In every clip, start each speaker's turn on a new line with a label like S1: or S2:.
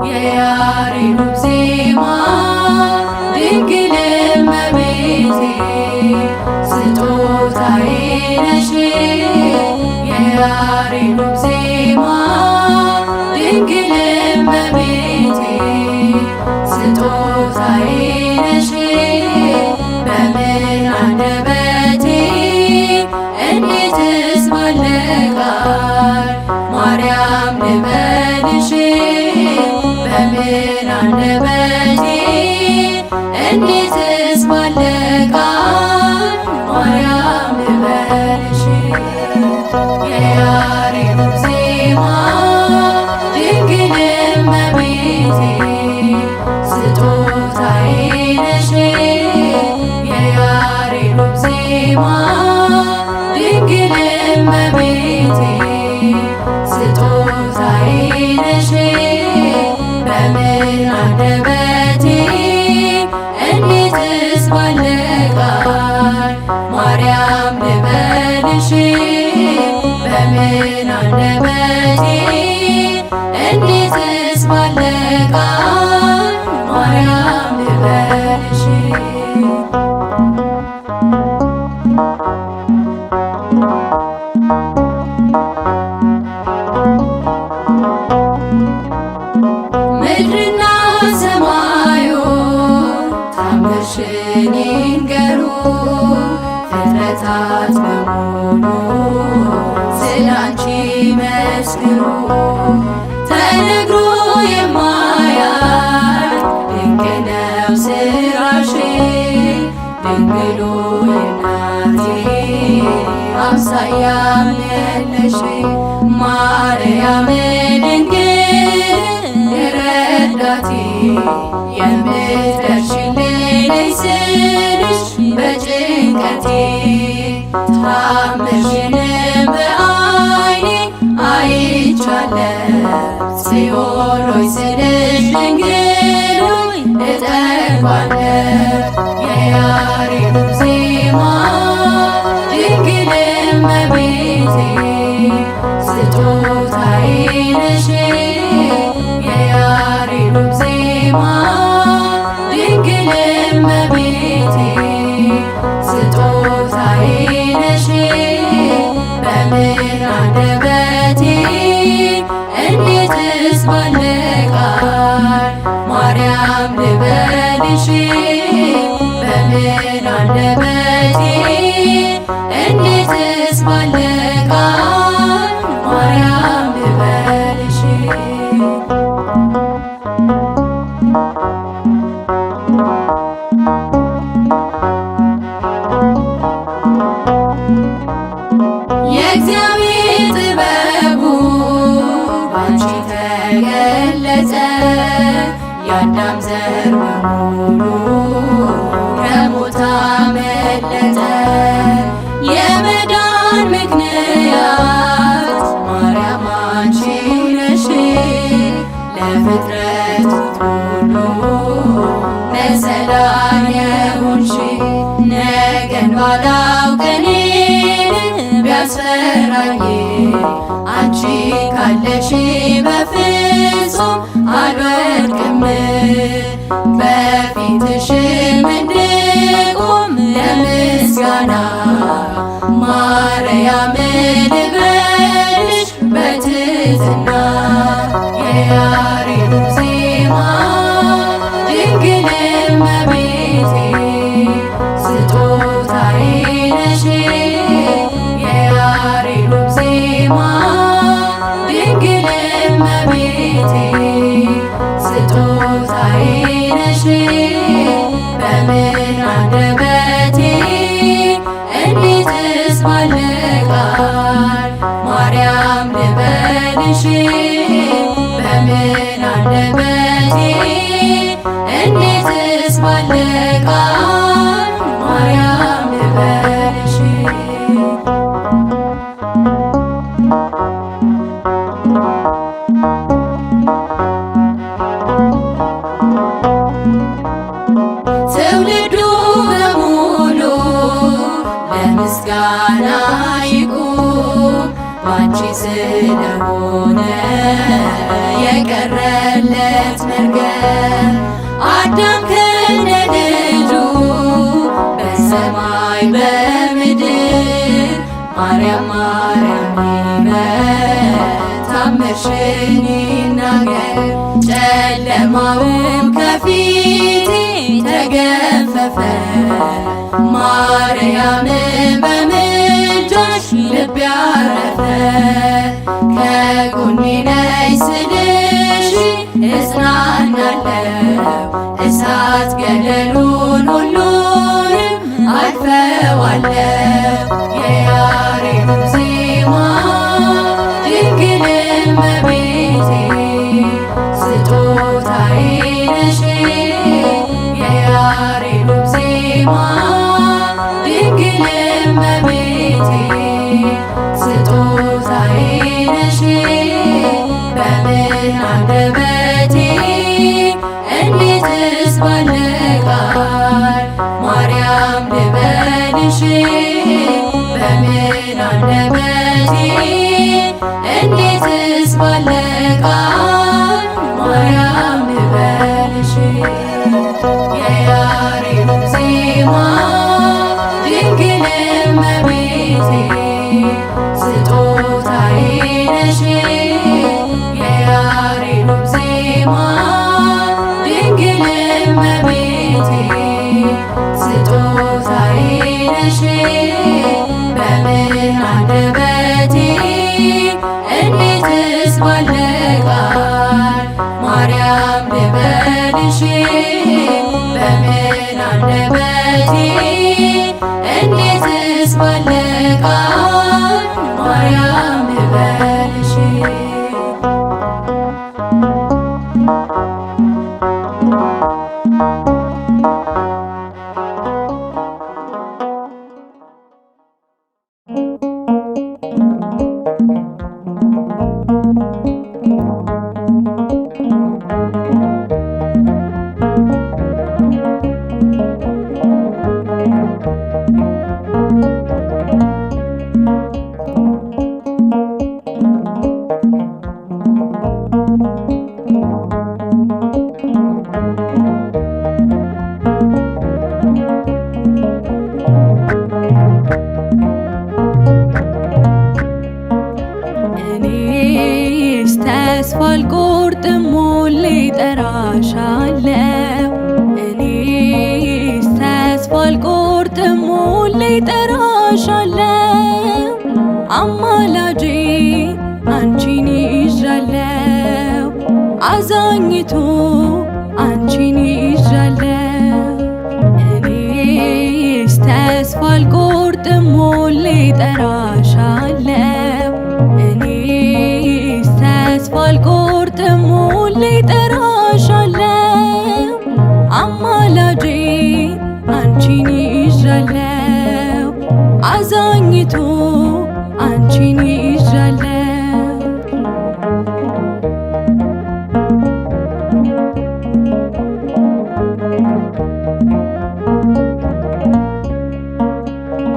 S1: የያሬዱ ዜማ ድንግል እመቤቴ ስጦታዬ ነሽ። የያሬዱ ዜማ ድንግል እመቤቴ ስጦታዬ ነሽ። በምን አንደበቴ እንዴትስ ባለ ቃል ማርያም ልበልሽ? በምን አንደበቴ እንዴትስ ባለ ቃል ማርያም ልበልሽ? የያሬዱ ዜማ ድንግል እመቤቴ ስጦታዬ ነሽ። የያሬዱ ዜማ ድንግል እመቤቴ ስጦታዬ ነሽ። በምን አንደበቴ እንዴትስ ባለ ቃል ማርያም ልበልሽ? በምን አንደበቴ እንዴትስ ባለ ቃል ማርያም ልበልሽ? ምድርና ሰማዩ ታምርሽን ይንገሩ፣ ፍጥረታት በሙሉ ስላንቺ መስክሩ። ተነግሮ የማያልቅ ድንቅ ነው ስራሽ፣ ድንግሉ የናቴ አምሳያም የለሽ። ማርያም ድንግል ረዳቴ የምትደርሽልኝ ነይ ስልሽ በጭንቀቴ ታምርሽንም በዓይኔ አይቻለሁ። ጽዮን ሆይ ስልሽ ድንግል ሆይ እጠግባለሁ። የያሬዱ ዜማ ድንግል እመቤቴ ስጦታዬ ነሽ። የያሬዱ ዜማ ድንግል እመቤቴ ስጦታዬ ነሽ። በምን አንደበቴ እንዴትስ ባለ ቃል ማርያም ልበልሽ? በምን አንደበቴ እንዴትስ ባለ ቃል ማርያም ልበልሽ? የእግዚአብሔር ጥበቡ ባንቺ ተገለጸ። የአዳም ዘር በሙሉ ከሞት አመለጠ። የመዳን ምክንያት ማርያም አንቺ ነሽ። ለፍጥረት ሁሉ መሰላል የሆንሽ ነገን ባላውቅ እኔን ቢያስፈራኝ አንቺ ካለሽ በፍጹም አልወድቅም። በፊትሽም እንድቆም ለምስጋና ማርያም ልበልሽ በትሕትና። የያሬዱ ዜማ ድንግል እመቤቴ ስጦታዬ ነሽ። የያሬዱ ዜማ ድንግል እመቤቴ ስጦታዬ ነሽ። በምን አንደበቴ እንዴትስ ባለ ቃል ማርያም ልበልሽ? በምን አንደበቴ እንዴትስ ባለ ቃል ማርያም ልበልሽ? ትውልዱ በሙሉ ምስጋና ይቁም ባንቺ ስለሆነ የቀረለት መርገም አዳም ከነ ልጁ በሰማይ በምድር ማርያም ማርያም ይበል ታምርሽን ይናገር ጨለማውም ከፊቴ ተገፈፈ ማርያም በምልጃሽ ልቤ አረፈ ከጎኔ ነይ ስልሽ እጽናናለሁ እሳት ገደሉን ሁሉንም አልፈዋለሁ የያሬድ ዜማ ድንግል እመቤቴ ስጦታዬ ነሽ የያሬድ ዜማ ድንግል እመቤቴ ስጦታዬ ነሽ በምን አንደበቴ እንዴትስ ባለ ቃል ማርያም ልበልሽ በምን አንደበቴ እንዴትስ ባለ ቃል ማርያም ልበልሽ የያሬድ ዜማ ድንግል እመቤቴ ስጦታዬ ነሽ የያሬድ ዜማ ድንግል እመቤቴ ስጦታዬ ነሽ በምን አንደበቴ እንዴትስ ባለ ቃል ማርያም ልበልሽ በምን አንደበቴ እንዴትስ ባለ ቃል ማርያም ልበልሽ ተስፋ አልቆርጥም ሁሌ እጠራሻለሁ እኔስ ተስፋ አልቆርጥም ሁሌ እጠራሻለሁ አማላጄ አንቺን ይዣለሁ አዛኝቱ አንቺን ይዣለሁ እኔስ ተስፋ አልቆርጥም ሁሌ እጠራሻለሁ ተስፋ አልቆርጥም ሁሌ እጠራሻለሁ አማላጄ አንቺን ይዣለሁ አዛኝቱ አንቺን ይዣለሁ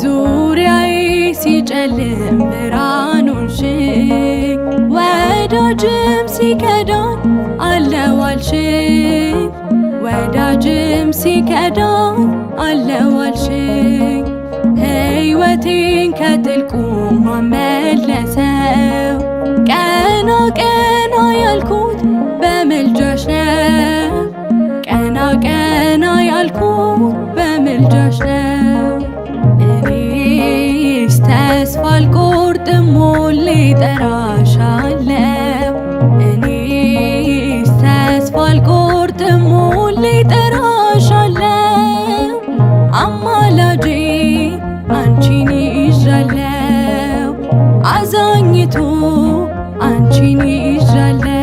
S1: ዙሪያዬ ሲጨልም ብርሃን ሆንሽኝ ወዳጅም ሲከዳኝ አለሁ አልሽኝ ወዳጅም ሲከዳኝ አለሁ አልሽኝ ሕይወቴን ከጥልቁ ማመለሰው ቀና ቀና ያልኩት በምልጃሽ ነው ቀና ቀና ያልኩት በምልጃሽ ነው እኔስ ተስፋ አልቆርጥም ሁሌ እጠራሻለሁ እኔስ ተስፋ አልቆርጥም ሁሌ እጠራሻለሁ አማላጄ አንቺን ይዣለሁ አዛኝቱ አንቺን ይዣለሁ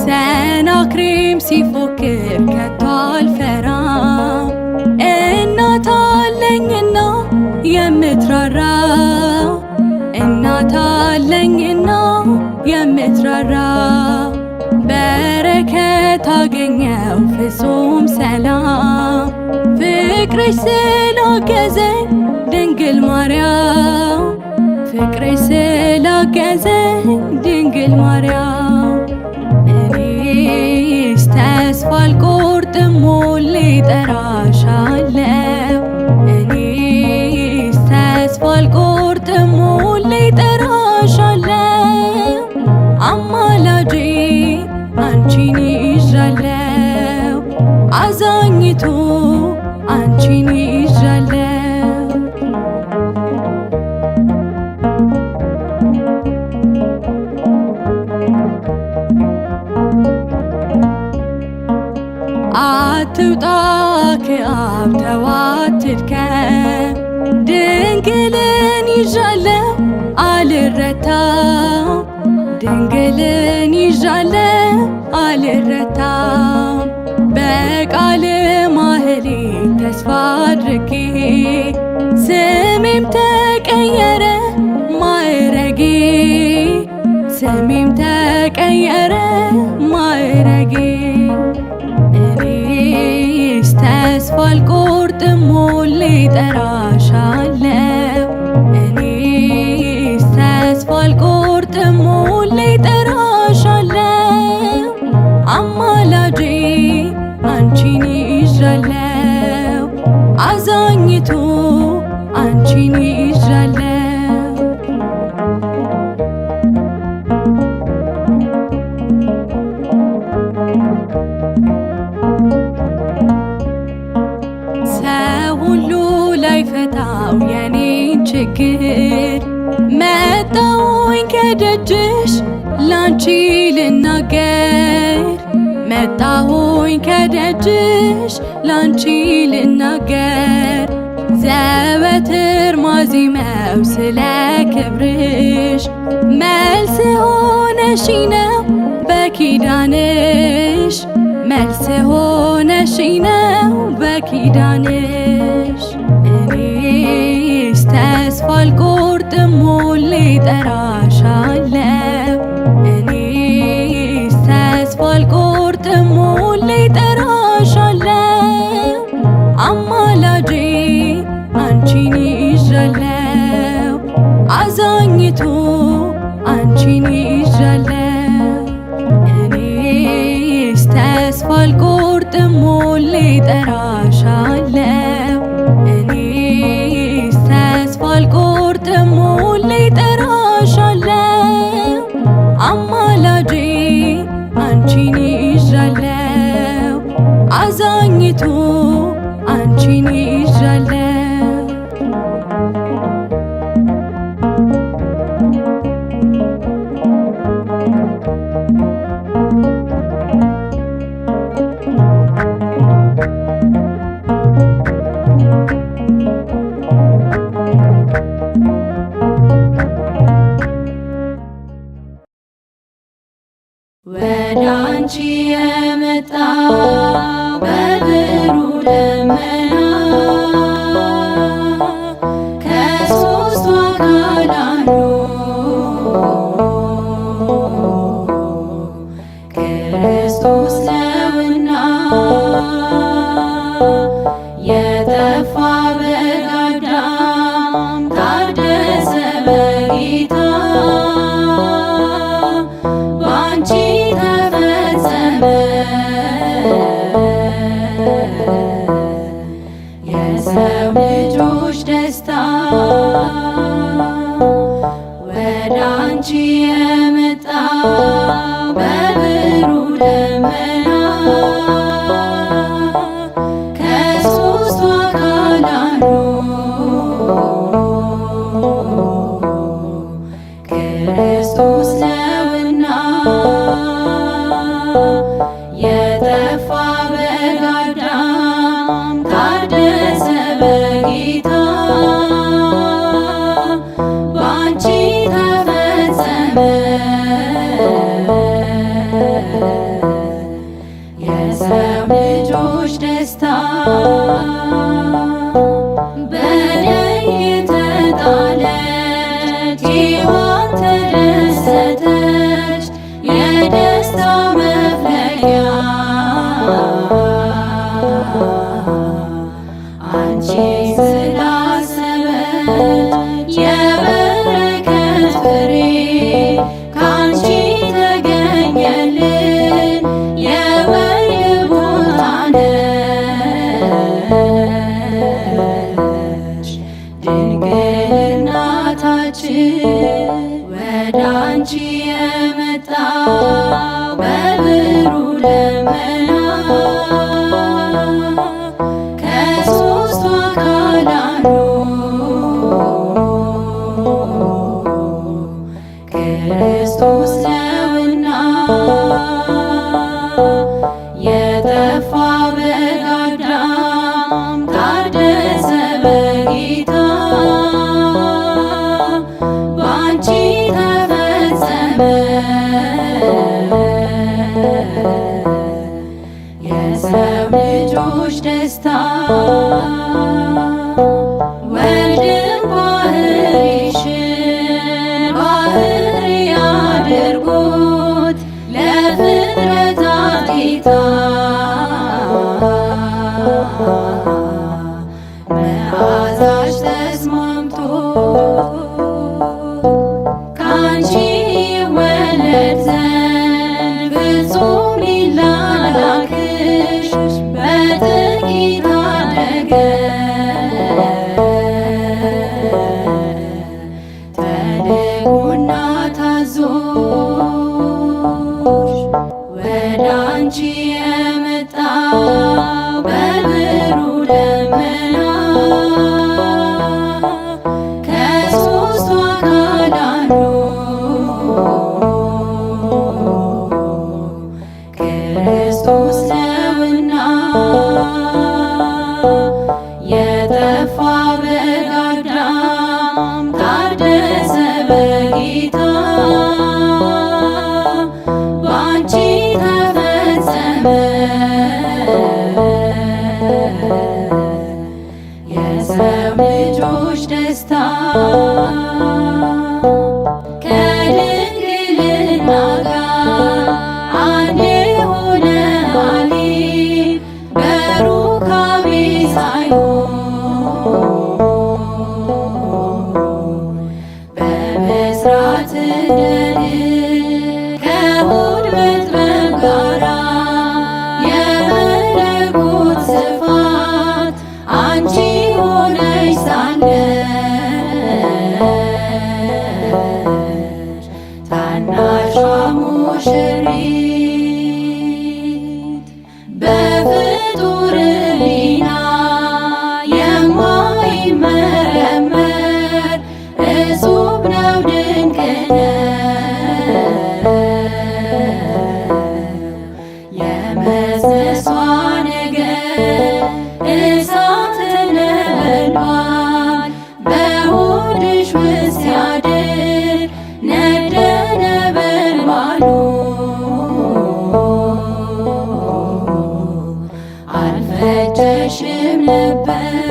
S1: ሰናክሬም ሲፎክር ከቶ አልፈራም እናት አለኝና የምትራራ እናት አለኝና የምትራራ በረከት አገኘው ፍጹም ሰላም ፍቅርሽ ስላገዘኝ ድንግል ማርያም ፍቅርሽ ስላገዘኝ ድንግል ማርያም እኔስ ተስፋ አልቆርጥም ሁሌ እጠራሻለሁ እኔስ ተስፋ አልቆርጥም ሁሌ እጠራሻለሁ አማላጄ አንቺን ይዣለሁ አዛኝቱ አንቺን ይዣለሁ አትውጣ ከአብ ተዋትድከም ድንግልን ይዣለሁ አልረታም ድንግልን ይዣለሁ አልረታም በቃል ማህሌት ተስፋ አድርጌ ስሜም ተቀየረ ማዕረጌ ስሜም ተቀየረ ማዕረጌ እኔስ ተስፋ አልቆርጥም ሁሌ እጠራሻለሁ እኔስ ተስፋ አልቆርጥም ሁሌ እጠራሻለሁ አማላጄ አንቺን ይዣለሁ አዛኝቱ አንቺን ይዣለሁ ሰው ሁሉ ላይፈታው የኔን ችግር መጣሁኝ ከደጅሽ ላንቺ ልናገር መጣሁኝ ከደጅሽ ላንቺ ልናገር ዘወትር ማዜመው ስለ ክብርሽ መልስ ሆነሽ ነው በኪዳንሽ መልስ ሆነሽ ነው በኪዳንሽ እኔስ ተስፋ አልቆርጥም ሁሌ እጠራሻለሁ እኔስ ተስፋ አልቆርጥም ሁሌ እጠራሻለሁ አማላጄ አንቺን ይዣለሁ አዛኝቱ አንቺን ይዣለሁ እኔስ ተስፋ አልቆርጥም ሁሌ እጠራሻለሁ እኔስ ተስፋ አልቆርጥም ሁሌ እጠራሻለሁ አማላጄ አንቺን ይዣለሁ አዛኝቱ አንቺን ይዣለሁ ወደ አንቺ የመጣ በብሩህ ደመና ከሦስቱ አካል አንዱ ክርስቶስ ነውና የጠፋ በግ አዳም ታደሰ በጌታ ባንቺ ተፈጸመ የሰው ልጆች ደስታ ወደ አንቺ የመጣ በብሩህ ደመና ከሦስቱ አካል አንዱ ክርስቶስ ነውና የጠፋ በግ አዳም ታደሰ በጌታ ባንቺ ተፈጸመ የሰው ልጆች ደስታ በላይ ተጣለች ሔዋን ተደሰተች አንቺ የመጣው በብሩህ ደመና ከሦስቱ አካል አንዱ ክርስቶስ ነውና የጠፋ በግ አዳም ታደሰ በጌታ ባንቺ ተፈጸመ የሰው ልጆች ደስታ ወልድን ባህሪሽን ባህሪ አድርጎት ለፍጥረታት ጌታ መዓዛሽ ተስማምቶ ካንቺ ይወለድ ዘንድ ፍጹም ሊላላክሽ በጥቂት አደገ ተልኮና ታዞሽ ወደ አንቺ የመጣው በብሩህ ደመና ከሦስቱ አካል አንዱ ክርስቶስ ነውና የጠፋ በግ አዳም ታደሰ በጌታ ባንቺ ተፈጸመ የሰው ልጆች ደስታ ከድንግልና ጋር አንድ የሆነ አሊል በሩካቤ ሳይሆን በብስራት እንደልብ ከሆድ መጥበብ ጋራ የመለኮት ስፋት አንቺ ሆነሽ ሳለሽ ታናሿ ሙሽሪት በፍጡር ሕሊና የማይመረመር እጹብ ነው ድንቅ ነው የመጽነሷ ነገር እሳት ነበልባል በሆድሽ ውስጥ ሲያድር ነደ ነበልባሉ አልፈጀሽም ነበር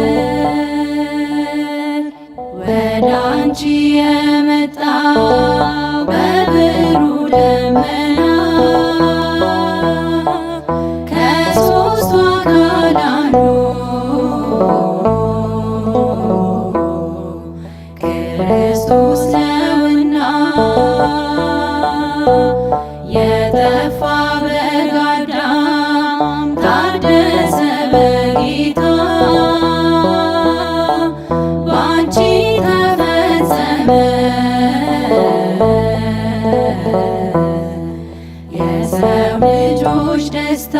S1: ወደ አንቺ የመጣው በብሩህ ደመና ከሦስቱ አካል አንዱ ክርስቶስ ነውና የጠፋ በግ አዳም ታደሰ በጌታ ባንቺ ተፈጸመ የሰው ልጆች ደስታ